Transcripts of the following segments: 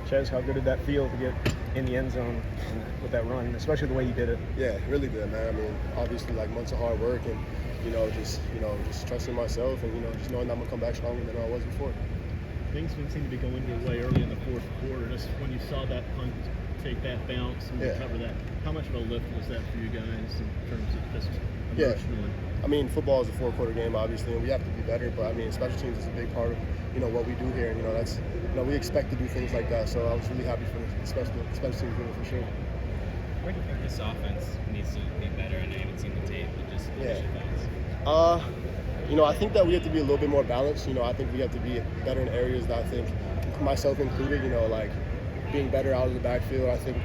Ches, how good did that feel to get in the end zone with that run, especially the way you did it? Yeah, it really did, man. I mean, obviously, like, months of hard work and, just trusting myself and, just knowing that I'm going to come back stronger than I was before. Things seem to be going your way early in the fourth quarter. Just when you saw that punt take that bounce and recover that, how much of a lift was that for you guys in terms of just emotionally? I mean, football is a four-quarter game, obviously, and we have to be better. But I mean, special teams is a big part of what we do here, and that's we expect to do things like that. So I was really happy for the special teams unit for sure. Where do you think this offense needs to be better? I know you haven't seen the tape, but just initial thoughts. I think that we have to be a little bit more balanced. I think we have to be better in areas that I think, myself included, like being better out of the backfield. I think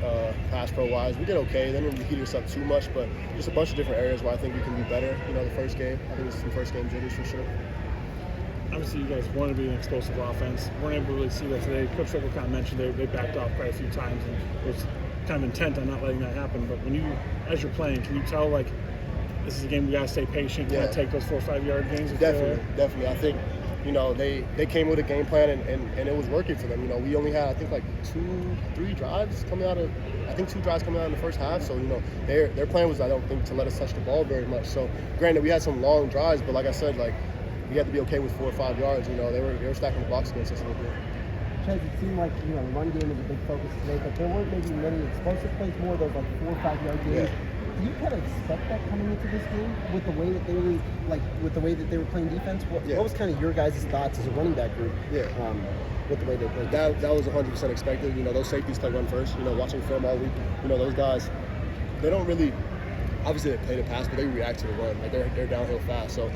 pass pro wise, we did okay. Then we heated us up too much, but just a bunch of different areas where I think we can be better. The first game, I think it's some first game jitters for sure. Obviously, you guys want to be an explosive offense. Weren't able to really see that today. Coach Fogle kind of mentioned they backed off quite a few times and was kind of intent on not letting that happen. But when as you're playing, can you tell this is a game we gotta stay patient, kind of take those 4 or 5 yard gains? Definitely. I think they came with a game plan and it was working for them. We only had, I think, like 2 drives coming out of in the first half. So their plan was, I don't think, to let us touch the ball very much. So granted, we had some long drives, but like I said, we had to be okay with 4 or 5 yards. They were stacking the box against us a little bit. Ches, it seemed like the run game was a big focus today, but there weren't maybe many explosive plays, more of those 4 or 5 yard games. Do you kind of expect that coming into this game with the way that they were playing defense? What was kind of your guys' thoughts as a running back group? With the way they played. That was 100% expected. Those safeties play run first. Watching film all week. Those guys, they don't really. Obviously, they play the pass, but they react to the run. They're downhill fast. So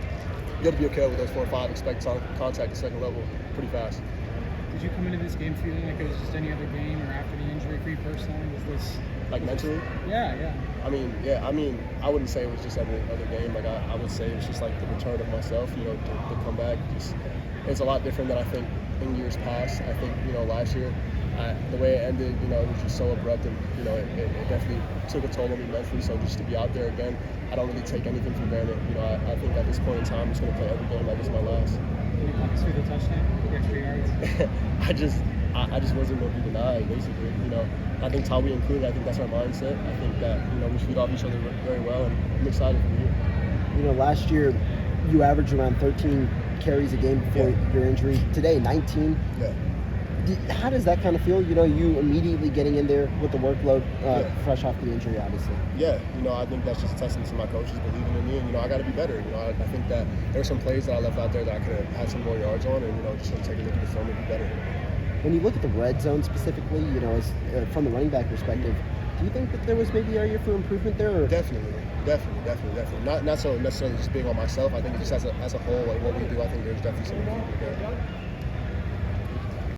you got to be okay with those 4 or 5. Expect contact at second level pretty fast. Did you come into this game feeling like it was just any other game, or after the injury for you personally? Was this mentally? Yeah. I mean, I wouldn't say it was just every other game. I would say it was just the return of myself. To come back. It's a lot different than I think in years past. I think last year, the way it ended, it was just so abrupt, and it definitely took a toll on me mentally. So just to be out there again, I don't really take anything for granted. I think at this point in time, I'm just going to play every game like it's my last. Can you walk us through the touchdown, the extra yards? I just wasn't going to be denied, basically. I think Tawi included, I think that's our mindset. I think that, we feed off each other very well, and I'm excited for the year. Last year, you averaged around 13 carries a game before your injury. Today, 19. Yeah. How does that kind of feel? You immediately getting in there with the workload, fresh off the injury, obviously. Yeah, I think that's just a testament to my coaches believing in me, and I got to be better. I think that there were some plays that I left out there that I could have had some more yards on, and just going to take a look at the film and be better. When you look at the red zone specifically, as from the running back perspective, do you think that there was maybe area for improvement there? Or? Definitely. Not so necessarily just being on myself. I think just as a whole, what we do, I think there's definitely some improvement there.